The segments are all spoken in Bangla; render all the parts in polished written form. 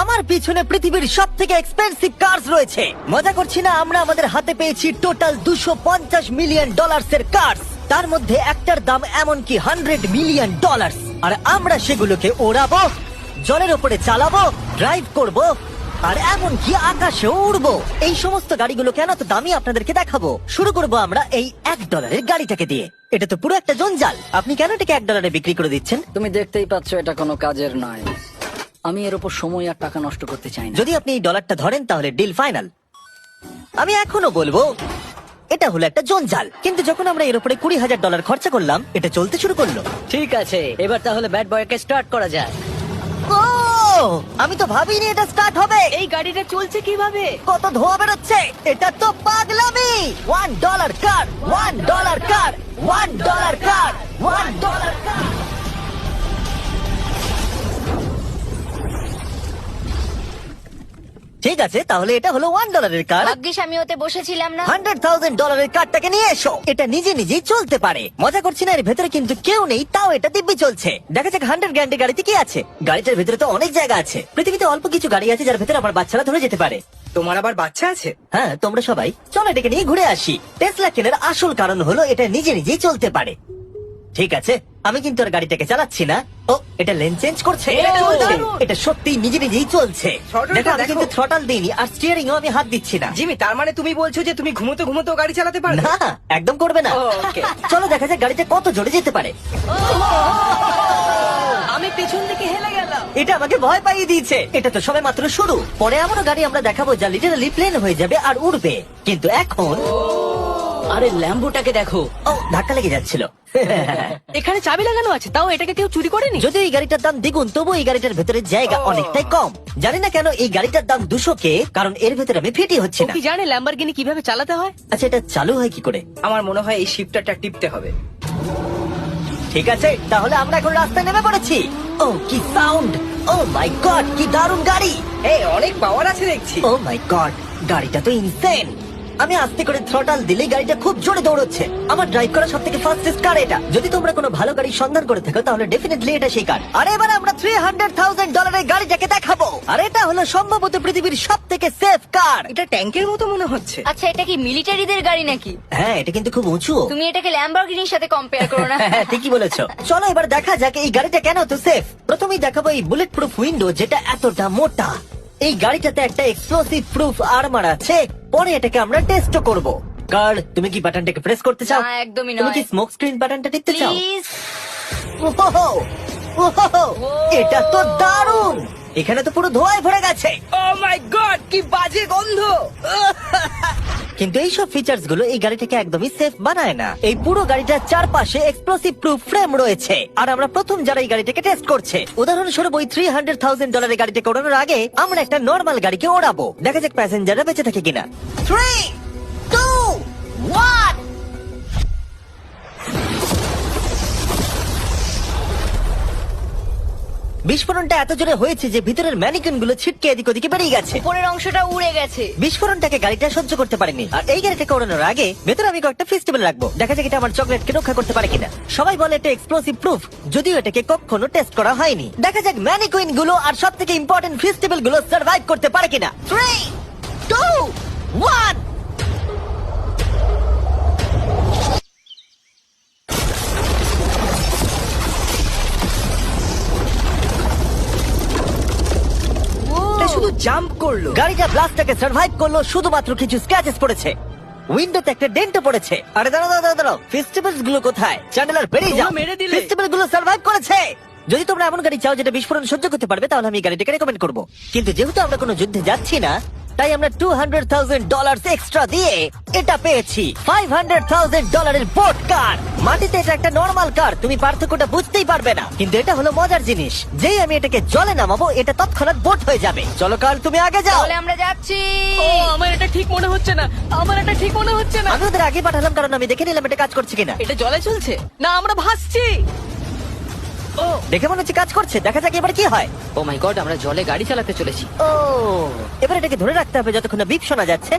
আমার পিছনে পৃথিবীর সব থেকে এক্সপেন্সিভ কার্স রয়েছে। মজা করছি না, আমরা আমাদের হাতে পেয়েছি টোটাল $250 মিলিয়ন এর কার্স। তার মধ্যে একটার দাম এমনকি $100 মিলিয়ন। আর আমরা সেগুলোকে ওড়াবো, জলের ওপরে চালাবো, ড্রাইভ করব, আর এমনকি আকাশে উড়বো। এই সমস্ত গাড়িগুলো কেন তো দামি আপনাদেরকে দেখাবো। শুরু করব আমরা এই $1 গাড়িটাকে দিয়ে। এটা তো পুরো একটা জঞ্জাল। আপনি কেন এটাকে $1 বিক্রি করে দিচ্ছেন? তুমি দেখতেই পাচ্ছ এটা কোনো কাজের নয়। আমি এর উপর সময় আর টাকা নষ্ট করতে চাই না। যদি আপনি এই ডলারটা ধরেন তাহলে ডিল ফাইনাল। আমি এখনো বলবো এটা হলো একটা জঞ্জাল, কিন্তু যখন আমরা এর উপরে $20,000 খরচা করলাম, এটা চলতে শুরু করলো। ঠিক আছে, এবার তাহলে ব্যাড বয়কে স্টার্ট করা যায়। ও, আমি তো ভাবিনি এটা স্টার্ট হবে। এই গাড়িটা চলছে কিভাবে? কত ধোঁয়া বেরোচ্ছে, এটা তো পাগলামি। $1 কার, $1 কার, $1 কার, $1 কার। ঠিক আছে, তাহলে এটা হলো $1 কার। ভাগ্যিস আমি ওতে বসেছিলাম না। $100,000 কারটাকে নিয়ে এসো। এটা নিজে নিজেই চলতে পারে। মজা করছি না, এর ভেতরে কিন্তু কেউ নেই, তাও এটা দিব্যি চলছে। দেখা যাক 100 গ্র্যান্ডের গাড়িতে কি আছে। গাড়িটার ভেতরে তো অনেক জায়গা আছে। পৃথিবীতে অল্প কিছু গাড়ি আছে যার ভেতরে আমার বাচ্চারা ধরে যেতে পারে। তোমার আবার বাচ্চা আছে? হ্যাঁ, তোমরা সবাই চলো এটাকে নিয়ে ঘুরে আসি। টেসলা কেনার আসল কারণ হলো এটা নিজে নিজেই চলতে পারে। ঠিক আছে, আমি কিন্তু আর গাড়িটাকে চালাচ্ছি না। ও, এটা লেন চেঞ্জ করছে। এটা চলছে। এটা সত্যি নিজে নিজেই চলছে। Throttle-টা দেখো, আমি দেখো। কিন্তু থ্রটাল দিইনি, আর স্টিয়ারিং আমি হাত দিচ্ছি না। জিমি, তার মানে তুমি বলছো যে তুমি ঘুমোতে ঘুমোতে গাড়ি চালাতে পারবে? না, একদম করবে না। ও, okay. চলো দেখা যাক গাড়িটা কত জোরে যেতে পারে। আমি পেছন থেকে হেলে গেলাম। এটা আমাকে ভয় পাইয়ে দিয়েছে। এটা তো সবে মাত্র শুরু। পরে এমনও গাড়ি আমরা দেখাবো যা লিটারালি প্লেন হয়ে যাবে আর উড়বে। কিন্তু এখন আরে ল্যাম্বোটাকে দেখো। ও, ধাক্কা লেগে যাচ্ছিল। এখানে চাবি লাগানো আছে, তাও এটাকে কেউ চুরি করেনি। যদিও এই গাড়িটার দাম দ্বিগুণ, তবু এই গাড়িটার ভেতরে জায়গা অনেকটাই কম। জানি না কেন এই গাড়িটার দাম 200K, কারণ এর ভেতরে আমি ফিটি হচ্ছে ও না। কি জানে ল্যাম্বরগিনি কিভাবে চালাতে হয়? আচ্ছা, এটা চালু হয় কি করে? আমার মনে হয় এই শিফটারটা টিপতে হবে। ঠিক আছে, তাহলে আমরা এখন রাস্তায় নেমে পড়েছি। ও, কি সাউন্ড! ও মাই গড, কি দারুণ গাড়ি! এই অনেক পাওয়ার আছে দেখছি। ও মাই গড, গাড়িটা তো ইনসেন। আমি আস্তে করে থ্রটাল দিলে গাড়িটা খুব জোরে দৌড়চ্ছে। আমার ড্রাইভ করা সবথেকে ফাস্টেস্ট কার এটা। যদি তোমরা কোনো ভালো গাড়ির সন্ধান করে থাকো তাহলে ডেফিনেটলি এটা সেই কার। আর এবার আমরা $300,000 এর গাড়িটাকে দেখাবো। আর এটা হলো সম্ভবত পৃথিবীর সবথেকে সেফ কার। এটা ট্যাঙ্কের মতো মনে হচ্ছে। আচ্ছা, এটা কি মিলিটারিদের গাড়ি নাকি? হ্যাঁ, এটা কিন্তু খুব উঁচু। তুমি এটাকে ল্যাম্বরগিনির সাথে কম্পেয়ার করো না। হ্যাঁ, ঠিকই বলেছো। চলো এবার দেখা যাক এই গাড়িটা কেন তো সেফ। প্রথমেই দেখাবো এই বুলেট প্রুফ উইন্ডো, যেটা এতটা মোটা। এই গাড়িটাতে একটা এক্সপ্লোসিভ প্রুফ আর্মার আছে। পরে এটাকে আমরা টেস্ট করব। কার, তুমি কি বাটনটাকে প্রেস করতে চাও? না, একদমই তুমি নয়। কি স্মোক স্ক্রিন বাটনটা টিপতে চাও? প্লিজ। ওহো, ওহো, এটা তো দারুণ। এখানে তো পুরো ধোঁয়ায় ভরে গেছে। ও মাই গড, কি বাজে গন্ধ! কিন্তু এইসব ফিচার্স গুলো এই গাড়িটাকে একদমই সেফ বানায় না। এই পুরো গাড়িটার চারপাশে এক্সপ্লোসিভ প্রুফ ফ্রেম রয়েছে। আর আমরা প্রথম যারা এই গাড়িটাকে টেস্ট করছে, উদাহরণস্বরূপ ওই $300,000 এর গাড়িটাকে ওড়ানোর আগে আমরা একটা নর্মাল গাড়িকে ওড়াবো। দেখা যাক প্যাসেঞ্জাররা বেঁচে থাকে কিনা। 3, 2, 1। বিস্ফোরণটা এত জোরে হয়েছে যে ভিতরের ম্যানিকুইন গুলো ছিটকে এদিক ওদিকে বেরিয়ে গেছে। উপরের অংশটা উড়ে গেছে। বিস্ফোরণটাকে গাড়িটা সহ্য করতে পারেনি। আর এই গাড়িটাকে ওড়ানোর আগে ভেতরে আমি কয়েকটা ফেস্টিভ্যাল রাখবো, দেখা যাক এটা আমার চকলেটকে রক্ষা করতে পারে কিনা। সবাই বলে এটা এক্সপ্লোসিভ প্রুফ, যদিও এটাকে কখনো টেস্ট করা হয়নি। দেখা যাক ম্যানিকুইন গুলো আর সব থেকে ইম্পর্টেন্ট ফেস্টিভ্যাল গুলো সার্ভাইভ করতে পারে কিনা। 3, 2, 1। এটা শুধু জাম্প করলো। গাড়িটা ব্লাস্টটাকে সার্ভাইভ করলো, শুধুমাত্র কিছু স্ক্র্যাচেস পড়েছে। উইন্ডোতে একটা ডেন্টও পড়েছে। আরে দাঁড়াও দাঁড়াও দাঁড়াও, ফেস্টিভ্যালস গুলো কোথায়? চ্যান্ডেলার বেরিয়ে যাও। তোমরা মেরে দিলে। ফেস্টিভ্যাল গুলো সার্ভাইভ করেছে। যদি তোমরা এমন গাড়ি চাও যেটা বিস্ফোরণ সহ্য করতে পারবে, তাহলে আমি এই গাড়িটাকে রেকমেন্ড করবো। কিন্তু যেহেতু আমরা কোনো যুদ্ধে যাচ্ছি না, তাই আমরা $200,000 এক্সট্রা দিয়ে এটা পেয়েছি $500,000 এর বোট কার। মাটিতে এটা একটা নর্মাল কার, তুমি পার্থক্যটা বুঝতেই পারবে না। কিন্তু এটা হলো মজার জিনিস, যেই আমি এটাকে জলে নামাবো এটা তৎক্ষণাৎ বোট হয়ে যাবে। চলো কার, তুমি আগে যাও। তাহলে আমরা যাচ্ছি। ও, আমার এটা ঠিক মনে হচ্ছে না। আমার এটা ঠিক মনে হচ্ছে না। আমি ওদের আগে পাঠালাম কারণ আমি দেখে নিলাম এটা কাজ করছে কিনা। এটা জলে চলছে না, আমরা ভাসছি। ও দেখে মনে হচ্ছে কাজ করছে, দেখা যাক এবার কি হয়। ও মাই গড, আমরা জলে গাড়ি চালাতে চলেছি। ও, এবার এটাকে ধরে রাখতে হবে যতক্ষণ না বিপ শোনা যাচ্ছে।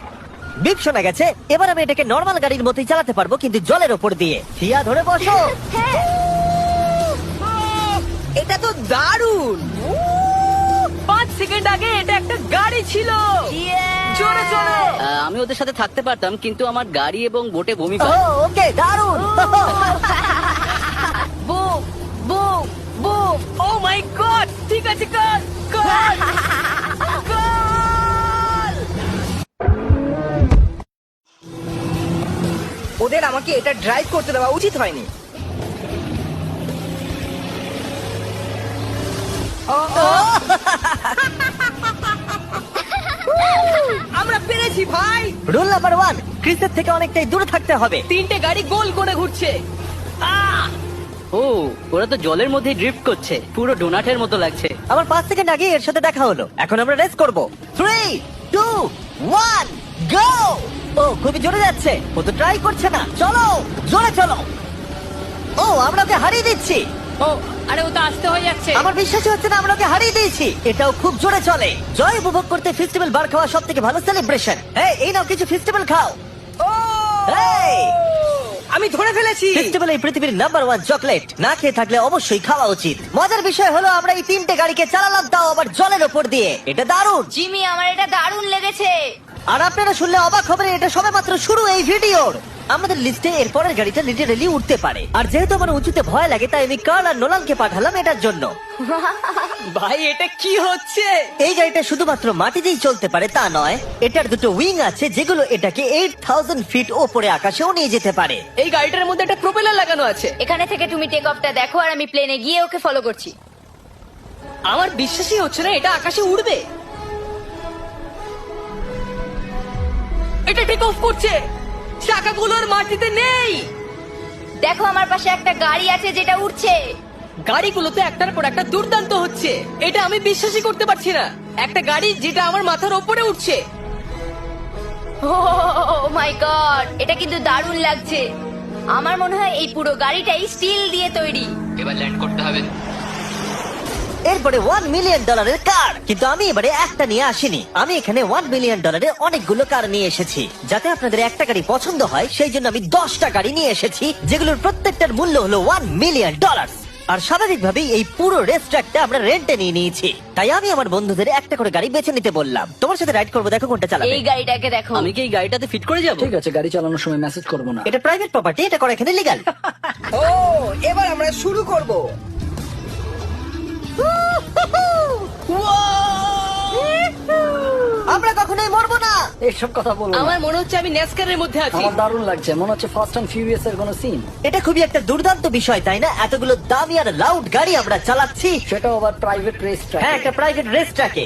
বিপ শোনা গেছে, এবার আমি এটাকে নর্মাল গাড়ির মতোই চালাতে পারবো, কিন্তু জলের ওপর দিয়ে। থিয়া, ধরে বসো। এটা তো দারুণ। 5 সেকেন্ড আগে ছিল। জোরে চলো। আমি ওদের সাথে থাকতে পারতাম, কিন্তু আমার গাড়ি এবং বোটে বমি ও পায়। ওকে দারুণ বুম বুম বুম। ও মাই গড, ঠিক আছে, কর কর কর। ওদের আমাকে এটা ড্রাইভ করতে দেওয়া উচিত হয়নি। আমরা পেরেছি ভাই। রুল নাম্বার 1, ক্রিসের থেকে অনেকটাই দূরে থাকতে হবে। তিনটে গাড়ি গোল করে ঘুরছে। ও, ওরা তো জলের মধ্যে ড্রিফট করছে, পুরো ডোনাটের মতো লাগছে। আমার 5 সেকেন্ড আগে এর সাথে দেখা হলো। এখন আমরা রেস করব। 3, 2, 1, গো! ও খুবই জোরে যাচ্ছে। ও তো ট্রাই করছে না। চলো, জোরে চলো। ও আমরা ওকে হারিয়ে দিচ্ছি। ও আরে, ও তো আসতে হয়ে যাচ্ছে। আমার বিশ্বাসই হচ্ছে না, আমরা ওকে হারিয়ে দিয়েছি। এটাও খুব জোরে চলে। জয় উপভোগ করতে ফেস্টিভ্যাল বার খাওয়া সব থেকে ভালো সেলিব্রেশন। এই নাও কিছু ফেস্টিভ্যাল খাও। ও এই আমি ধরে ফেলেছি। ফেস্টিভ্যাল এই পৃথিবীর নাম্বার 1 চকলেট। না খেয়ে থাকলে অবশ্যই খাওয়া উচিত। মজার বিষয় হলো আমরা এই তিনটে গাড়িকে চালালাম, তাও আবার জলের ওপর দিয়ে। এটা দারুণ। জিমি, আমার এটা দারুণ লেগেছে। আর আপনারা শুনলে অবাক হবেন, এটা সবেমাত্র শুরু এই ভিডিওর। আমাদের লিস্টে এর পরের গাড়িটা লিটারেলি উঠতে পারে। আর যেহেতু আমার উঁচুতে ভয় লাগে, তাই আমি কার্ল আর নোলানকে পাঠালাম এটার জন্য। ভাই, এটা কি হচ্ছে? এই গাড়িটা শুধুমাত্র মাটিতেই চলতে পারে তা নয়, এটার দুটো উইং আছে যেগুলো এটাকে 8000 ফিট ওপরে আকাশেও নিয়ে যেতে পারে। এই গাড়িটার মধ্যে একটা প্রপেলার লাগানো আছে। এখানে থেকে তুমি টেক অফটা দেখো আর আমি প্লেনে গিয়ে ওকে ফলো করছি। আমার বিশ্বাসই হচ্ছে না এটা আকাশে উড়বে। এটা টেক অফ করছে, চাকাগুলোর মাটিতে নেই। দেখো আমার পাশে একটা গাড়ি আছে যেটা উঠছে। গাড়িগুলোতে একটার পর একটা দুর্দান্ত হচ্ছে। এটা আমি বিশ্বাসই করতে পারছি না, একটা গাড়ি যেটা আমার মাথার ওপরে উঠছে। ও মাই গড, এটা কিন্তু দারুণ লাগছে। আমার মনে হয় এই পুরো গাড়িটাই স্টিল দিয়ে তৈরি। এবার ল্যান্ড করতে হবে। এরপরে $1 মিলিয়ন কার। কিন্তু আমি এবারে একটা নিয়ে আসিনি। আমি এখানে $1 মিলিয়ন অনেকগুলো কার নিয়ে এসেছি। যাতে আপনাদের একটা গাড়ি পছন্দ হয়, সেই জন্য আমি 10টা গাড়ি নিয়ে এসেছি, যেগুলোর প্রত্যেকটার মূল্য হলো $1 মিলিয়ন। আর স্বাভাবিকভাবেই এই পুরো রেস ট্র্যাকটা আমরা রেন্টে নিয়ে নিয়েছি। তাই আমি আমার বন্ধুদের একটা করে গাড়ি বেছে নিতে বললাম। তোমার সাথে রাইড করবো, দেখো কোনটা চালাবে। এই গাড়িটাকে দেখো। আমি কি এই গাড়িটাতে ফিট করে যাব? ঠিক আছে, গাড়ি চালানোর সময় মেসেজ করব না। এটা প্রাইভেট প্রপার্টি, এটা করা এখানে লিগ্যাল। ও এবার আমরা শুরু করব। আমরা কখনোই মরবো না। এসব কথা বলবো না। আমার মনে হচ্ছে আমি ন্যাসকারের মধ্যে আছি। আমার দারুণ লাগছে, মনে হচ্ছে ফাস্ট অ্যান্ড ফিউরিয়াস এর কোনো সিন। এটা খুবই একটা দুর্দান্ত বিষয়, তাই না? এতগুলো দামি আর লাউড গাড়ি আমরা চালাচ্ছি। সেটাও আবার প্রাইভেট রেস হ্যাঁ, একটা প্রাইভেট রেস ট্র্যাকে।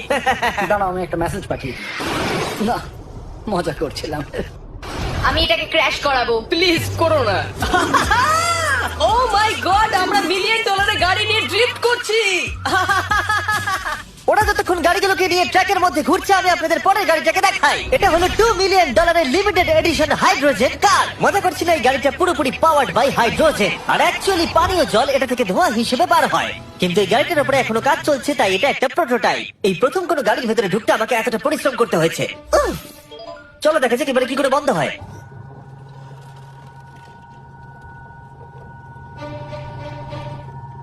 দাঁড়াও, আমি একটা মেসেজ পাঠিয়ে দিই। না, মজা করছিলাম। আমি এটাকে ক্র্যাশ করাবো। প্লিজ করো না। ও মাই গড, আমরা $1 মিলিয়ন গাড়ি নিয়ে ড্রিফট করছি। ওরা যতক্ষণ গাড়িগুলোকে নিয়ে ট্র্যাকের মধ্যে ঘুরছে, আমি আপনাদের পরের গাড়িটাকে দেখাই। এটা হলো $2 million limited edition hydrogen car. মজা করছি না, এই গাড়িটা পুরোপুরি পাওয়ার্ড বাই হাইড্রোজেন। আর অ্যাকচুয়ালি পানীয় জল এটা থেকে ধোঁয়া হিসেবে বার হয়। কিন্তু এই গাড়িটার উপরে এখনো কাজ চলছে, তাই এটা একটা প্রোটোটাইপ। এই প্রথম কোনো গাড়ির ভেতরে ঢুকতে আমাকে এতটা পরিশ্রম করতে হয়েছে। চলো দেখা যাক এবারে কি করে বন্ধ হয়।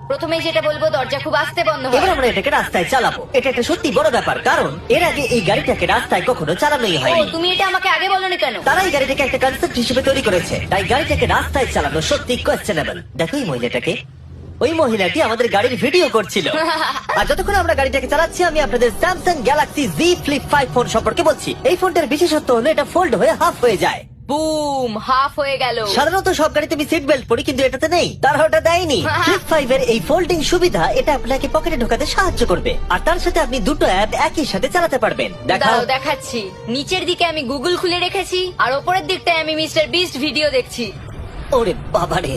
প্রথমেই যেটা বলবো, দরজা খুব আস্তে বন্ধ এবার হয়। আমরা এটাকে রাস্তায় চালাবো। এটা একটা সত্যি বড় ব্যাপার, কারণ এর আগে এই গাড়িটাকে রাস্তায় কখনো চালানোই ও, হয়নি। তুমি এটা আমাকে আগে বলনি কেন? তারা এই গাড়িটাকে একটা কনসেপ্ট হিসেবে তৈরি করেছে, তাই গাড়িটাকে রাস্তায় চালানো সত্যি কোয়েশ্চেনেবল। দেখো এই মহিলাটাকে, ওই মহিলাটি আমাদের গাড়ির ভিডিও করছিল। আর যতক্ষণ আমরা গাড়িটাকে চালাচ্ছি, আমি আপনাদের Samsung Galaxy Z flip 5 phone সম্পর্কে বলছি। এই ফোনটার বিশেষত্ব হলো এটা ফোল্ড হয়ে হাফ হয়ে যায়। বুম, হাফ হয়ে গেল। সাধারণত সব গাড়িতে আমি সিট বেল্ট পরি, কিন্তু এটাতে নেই। তারা ওটা দেয়নি। ফ্লিপ 5 এর এই ফোল্ডিং সুবিধা, এটা আপনাকে পকেটে ঢোকাতে সাহায্য করবে। আর তার সাথে আপনি দুটো অ্যাপ একই সাথে চালাতে পারবেন। দেখাও। দাঁড়াও, দেখাচ্ছি। নিচের দিকে আমি গুগল খুলে রেখেছি, আর ওপরের দিকটায় আমি মিস্টার বিস্ট ভিডিও দেখছি। ওরে বাবারে,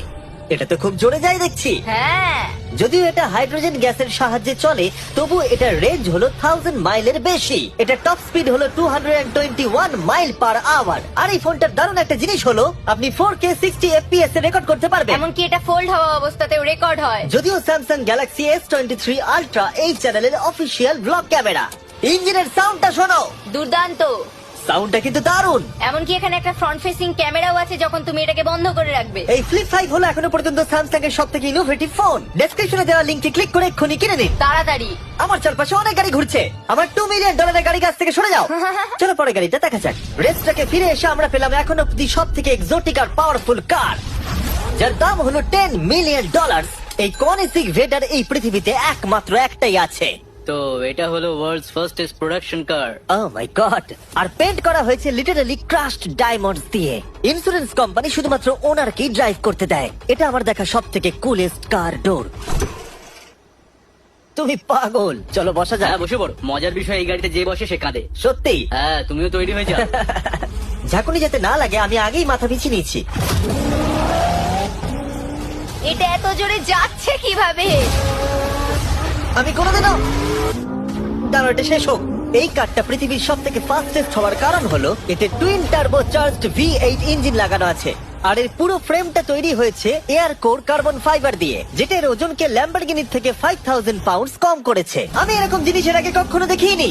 এটা তো খুব জোরে যায় দেখছি। হ্যাঁ, যদিও এটা হাইড্রোজেন গ্যাসের সাহায্যে চলে, তবু এটার রেঞ্জ হলো 1000 মাইলের বেশি। এটা টপ স্পিড হলো 221 মাইল পার আওয়ার। আর এই ফোনটার দারুণ একটা জিনিস হলো, আপনি 4K 60 FPS এ রেকর্ড করতে পারবেন। এমনকি এটা ফোল্ড হওয়া অবস্থাতেও রেকর্ড হয়। যদিও স্যামসাং গ্যালাক্সি S23 আলট্রা এই চ্যানেলের অফিসিয়াল ব্লগ ক্যামেরা। ইঞ্জিনের সাউন্ডটা শোনো। দুর্দান্ত। সাউন্ডটা কিন্তু দারুণ। এমনকি এখানে একটা ফ্রন্ট ফেসিং ক্যামেরাও আছে যখন তুমি এটাকে বন্ধ করে রাখবে। এই ফ্লিপ 5 হলো এখনো পর্যন্ত স্যামসাং এর সবথেকে ইনোভেটিভ ফোন। ডেসক্রিপশনে দেওয়া লিংকে ক্লিক করে এক্ষুনি কিনে নিন। তাড়াতাড়ি। আমার চারপাশে অনেক গাড়ি ঘুরছে। আমার $2 মিলিয়ন গাড়ি কাছ থেকে সরে যাও। চলো পরে গাড়িটা দেখা যাক। রেসটাকে ফিরে এসে আমরা পেলাম এখন অব্দি সব থেকে এক্সোটিক আর পাওয়ারফুল কার, যার দাম হলো $10 মিলিয়ন। এই কনিসিক ভেডার এই পৃথিবীতে একমাত্র একটাই আছে। তো এটা হলো ওয়ার্ল্ডস ফার্স্টেস্ট প্রোডাকশন কার। ও মাই গড! আর পেন্ট করা হয়েছে লিটারালি ক্রাশড ডায়মন্ডস দিয়ে। ইন্স্যুরেন্স কোম্পানি শুধুমাত্র ওনারকেই ড্রাইভ করতে দেয়। এটা আমার দেখা সব থেকে কুলেস্ট কার ডোর। তুমি পাগল। চলো বসা যাক। হ্যাঁ বসে পড়ো। মজার বিষয় এই গাড়িতে যে বসে সে কাঁদে। সত্যি হ্যাঁ তুমিও তৈরি হয়ে যাও। ঝাঁকুনি যাতে না লাগে আমি আগেই মাথা পিছিয়ে নিয়েছি। এটা এত জোরে যাচ্ছে কিভাবে? আমি কোনোদিনও দাঁড়ো, এটা শেষ হোক। এই কারটা পৃথিবীর সব থেকে ফাস্টেস্ট হওয়ার কারণ হলো এতে twin turbo charged V8 engine লাগানো আছে। আর এর পুরো ফ্রেমটা তৈরি হয়েছে এয়ার কোর কার্বন ফাইবার দিয়ে, যেটা এর ওজনকে ল্যাম্বরগিনির থেকে 5000 পাউন্ডস কম করেছে। আমি এরকম জিনিসের আগে কখনো দেখিনি।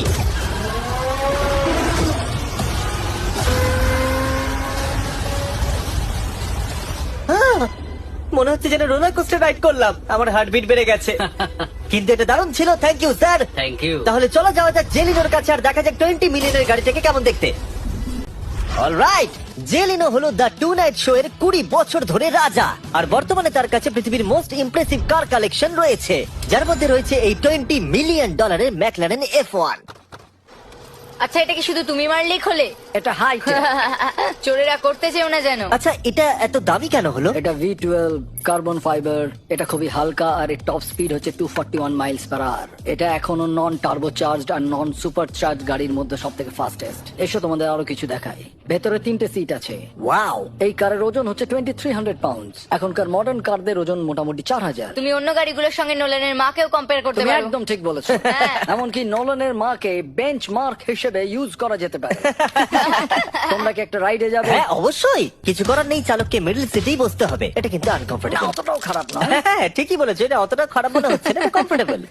মনে হচ্ছে যেন রোলার কোস্টার রাইড করলাম। আমার হার্টবিট বেড়ে গেছে। কিন্তু এটা দারুণ ছিল। Thank you sir. Thank you. তাহলে চলো যাওয়া যাক জেলিনোর কাছে আর দেখা যাক 20 মিলিয়নের গাড়িটাকে কেমন দেখতে। অলরাইট, জেলিনো হলো দ্য টু নাইট শো এর 20 বছর ধরে রাজা। আর বর্তমানে তার কাছে পৃথিবীর মোস্ট ইমপ্রেসিভ কার কালেকশন রয়েছে, যার মধ্যে রয়েছে এই $20 মিলিয়ন ম্যাকলারেন F1। আচ্ছা, এটা কি শুধু তুমি মারলেই খোলে? এটা হাই চোরেরা করতে চেও না যেন। আচ্ছা, এটা এত দামি কেন হলো? এটা V12 কার্বন ফাইবার। এটা খুবই হালকা আর এর টপ স্পিড হচ্ছে 241 মাইলস পার আওয়ার। এটা এখনো নন টার্বো চার্জড আর নন সুপার চার্জ গাড়ির মধ্যে সব থেকে ফাস্টেস্ট। এসো তোমাদের আরো কিছু দেখাই। ভেতরে 3টে সিট আছে। ওয়াও! এই কারের ওজন হচ্ছে 2300 পাউন্ডস। এখনকার মডার্ন কারদের ওজন মোটামুটি 4000। তুমি অন্য গাড়িগুলোর সঙ্গে নোলানের মাকেও কম্পেয়ার করতে তুমি পারো। একদম ঠিক বলেছো। হ্যাঁ। এমনকি নোলানের মাকে বেঞ্চ মার্ক হিসেবে ইউজ করা যেতে পারে। তোমরা কি একটা রাইডে যাবে? হ্যাঁ অবশ্যই। কিছু করার নেই, চালককে মিডল সিটেই বসতে হবে। এটা কিন্তু আনকমফোর্টেবল। অতটাও খারাপ না। হ্যাঁ ঠিকই বলেছো, এটা অতটা খারাপ মনে হচ্ছে না, কমফোর্টেবল।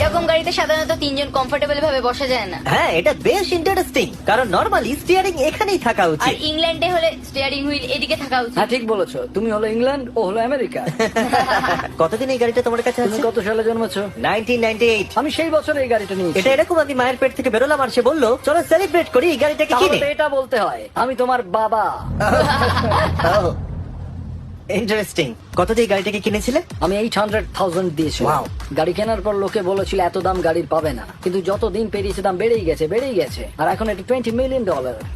এরকম গাড়িতে সাধারণত 3 জন কমফোর্টেবল ভাবে বসা যায় না। হ্যাঁ, এটা বেশ ইন্টারেস্টিং, কারণ নরমালি স্টিয়ারিং এখানেই থাকা আর উচিত। ইংল্যান্ডে হলে স্টিয়ারিং হুইল এদিকে থাকা উচিত। হ্যাঁ ঠিক বলেছো। তুমি হলো ইংল্যান্ড, ও হলো আমেরিকা। কতদিন এই গাড়িটা তোমার কাছে তুমি আছে? কত সালে জন্মেছো? 1998। আমি সেই বছর এই গাড়িটা নিয়েছি। এটা এরকম আমি মায়ের পেট থেকে বেরোলাম আর সে বললো চলো সেলিব্রেট করি এই গাড়িটাকে তাহলে কিনে। তো এটা বলতে হয় আমি তোমার বাবা। ইন্টারেস্টিং। কত দিয়ে গাড়িটাকে কিনেছিলে? আমি 800,000 দিয়েছি। Wow. গাড়ি কেনার পর লোকে বলেছিল এত দাম গাড়ির পাবে না, কিন্তু যত দিন পেরিয়েছে দাম বেড়েই গেছে। আর এখন এটা $20 মিলিয়ন।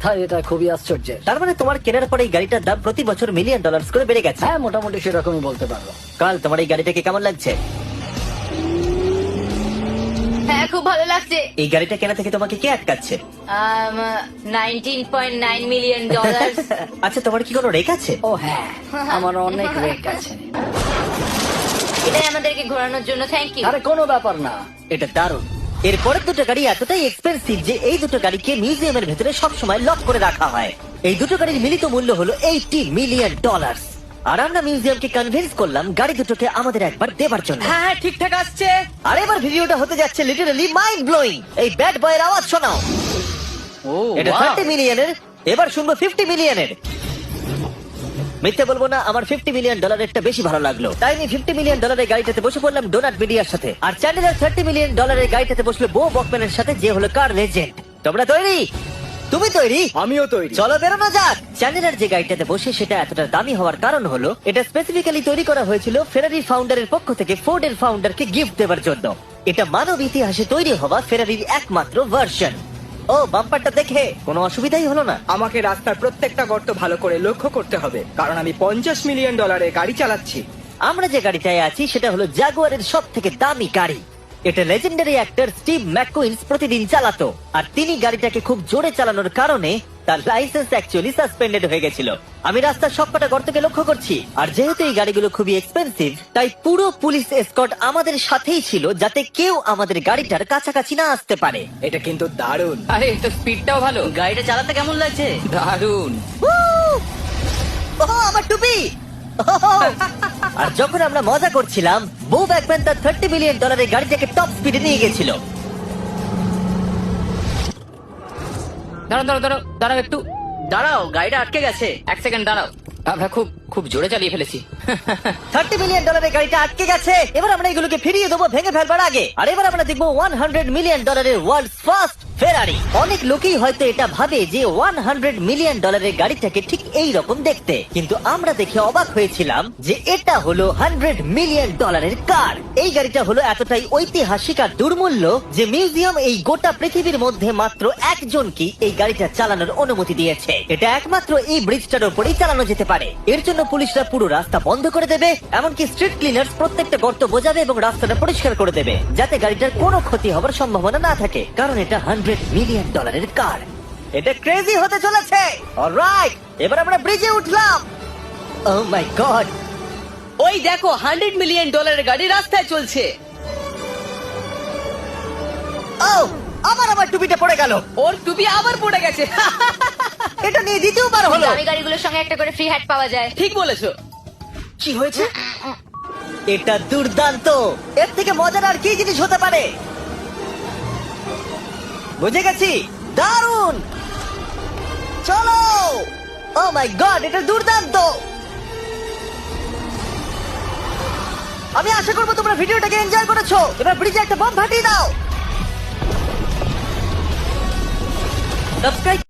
তাই এটা খুবই আশ্চর্যের। তার মানে তোমার কেনার পরে এই গাড়িটার দাম প্রতি বছর $1 মিলিয়ন করে বেড়ে গেছে। হ্যাঁ মোটামুটি সেরকমই বলতে পারো। কাল তোমার এই গাড়িটাকে কেমন লাগছে? হ্যাঁ, খুব ভালো লাগছে। এই গাড়িটা কেনা থেকে তোমাকে কে আটকাচ্ছে? $19.9 মিলিয়ন। আচ্ছা, তোমার কি কোনো রেক আছে? ও হ্যাঁ, আমার অনেক রেক আছে। এটাই আমাদেরকে ঘোরানোর জন্য থ্যাংক ইউ। আরে কোনো ব্যাপার না। এটা দারুণ। এরপরের দুটো গাড়ি এতটাই এক্সপেন্সিভ যে এই দুটো গাড়িকে মিউজিয়ামের ভেতরে সবসময় লক করে রাখা হয়। এই দুটো গাড়ির মিলিত মূল্য হলো $80 মিলিয়ন। আর আমরা মিউজিয়ামকে কনভিন্স করলাম গাড়ি দুটোকে আমাদের একবার দেবার জন্য। হ্যাঁ হ্যাঁ, ঠিকঠাক আসছে। আর এবার ভিডিওটা হতে যাচ্ছে লিটারালি মাইন্ড ব্লোয়িং। এই ব্যাড বয়ের আওয়াজ শোনাও। ও এটা wow! 30 মিলিয়নের। এবার শুনবো 50 মিলিয়নের। মিথ্যে বলবো না, আমার $50 মিলিয়ন বেশি ভালো লাগলো। তাই আমি $50 মিলিয়ন গাড়িটাতে বসে পড়লাম ডোনাট মিডিয়ার সাথে। আর চ্যানেলের $30 মিলিয়ন গাড়িটাতে বসলো বো বকম্যানের সাথে, যে হলো কার লেজেন্ড। তোমরা তৈরি? তুমি তৈরি? আমিও তৈরি। চলো বেরোনো যাক। চ্যানেলের যে গাড়িটাতে বসে সেটা এতটা দামি হওয়ার কারণ হলো এটা স্পেসিফিক্যালি তৈরি করা হয়েছিল ফেরারি ফাউন্ডারের পক্ষ থেকে ফোর্ডের ফাউন্ডারকে গিফট দেওয়ার জন্য। এটা মানব ইতিহাসে তৈরি হওয়া ফেরারির একমাত্র ভার্সন। ও, বাম্পারটা দেখে কোনো অসুবিধাই হলো না। আমাকে রাস্তার প্রত্যেকটা গর্ত ভালো করে লক্ষ্য করতে হবে, কারণ আমি $50 মিলিয়ন গাড়ি চালাচ্ছি। আমরা যে গাড়িটায় আছি সেটা হলো জাগুয়ারের সব থেকে দামি গাড়ি। এটা লেজেন্ডারি অ্যাক্টর স্টিভ ম্যাককুইন্স প্রতিদিন চালাতো। আর তিনি গাড়িটাকে খুব জোরে চালানোর কারণে তার লাইসেন্স অ্যাকচুয়ালি সাসপেন্ডেড হয়ে গেছিল। আমি রাস্তার সবকটা গর্তকে লক্ষ্য করছি। আর যেহেতু এই গাড়িগুলো খুবই এক্সপেন্সিভ, তাই পুরো পুলিশ এসকর্ট আমাদের সাথেই ছিল, যাতে কেউ আমাদের গাড়িটার কাছাকাছি না আসতে পারে। এটা কিন্তু দারুণ। আরে এটা স্পিডটাও ভালো। গাড়িটা চালাতে কেমন লাগছে? দারুণ। ও, আমার টুপি! আর যখন আমরা মজা করছিলাম বো ব্যাকম্যান তার $30 মিলিয়ন গাড়িটাকে টপ স্পিডে নিয়ে গেছিল। দাঁড়াও একটু দাঁড়াও, গাড়িটা আটকে গেছে। এক সেকেন্ড দাঁড়াও, আমরা খুব জোরে চালিয়ে ফেলেছি। $30 মিলিয়ন গাড়িটা আটকে গেছে। এবার আমরা এগুলোকে ফিরিয়ে দেবো ভেঙে ফেলবার আগে। আর এবার আমরা দেখবো $100 মিলিয়ন ওয়ার্ল্ড ফার্স্ট ফেরারি। অনেক লোকই হয়তো এটা ভাবে যে $100 মিলিয়ন গাড়িটাকে ঠিক এই রকম দেখতে, কিন্তু আমরা দেখে অবাক হয়েছিলাম যে এটা হলো $100 মিলিয়ন কার। এই গাড়িটা হলো এতটাই ঐতিহাসিক আর দুর্মূল্য যে মিউজিয়াম এই গোটা পৃথিবীর মধ্যে মাত্র একজনকে এই গাড়িটা চালানোর অনুমতি দিয়েছে। এটা একমাত্র এই ব্রিজটার উপরেই চালানো যেতে পারে। এর জন্য পুলিশরা পুরো রাস্তা বন্ধ করে দেবে, এমনকি স্ট্রিট ক্লিনার্স প্রত্যেকটা গর্ত বোঝাবে এবং রাস্তাটা পরিষ্কার করে দেবে, যাতে গাড়িটার কোনো ক্ষতি হবার সম্ভাবনা না থাকে, কারণ এটা $100 মিলিয়ন কার। এটা ক্রেজি হতে চলেছে। অলরাইট, এবার আমরা ব্রিজে উঠলাম। ও মাই গড, ওই দেখো, $100 মিলিয়ন গাড়ি রাস্তায় চলছে। ও আমার টুপিটা পড়ে গেল। ওর টুপি আবার পড়ে গেছে। এটা নিয়ে দ্বিতীয়বার হলো। দামি গাড়িগুলোর সঙ্গে একটা করে ফ্রি হ্যাট পাওয়া যায়। ঠিক বলেছো। কি হয়েছে? এটা দুর্দান্ত। এর থেকে মজার আর কি জিনিস হতে পারে? বুঝে গেছি, দারুণ। চলো। ও মাই গড, এটা দুর্দান্ত। আমি আশা করবো তোমরা ভিডিওটাকে এনজয় করেছো। এবার ব্রিজে একটা বম ফাটিয়ে দাও। সাবস্ক্রাইব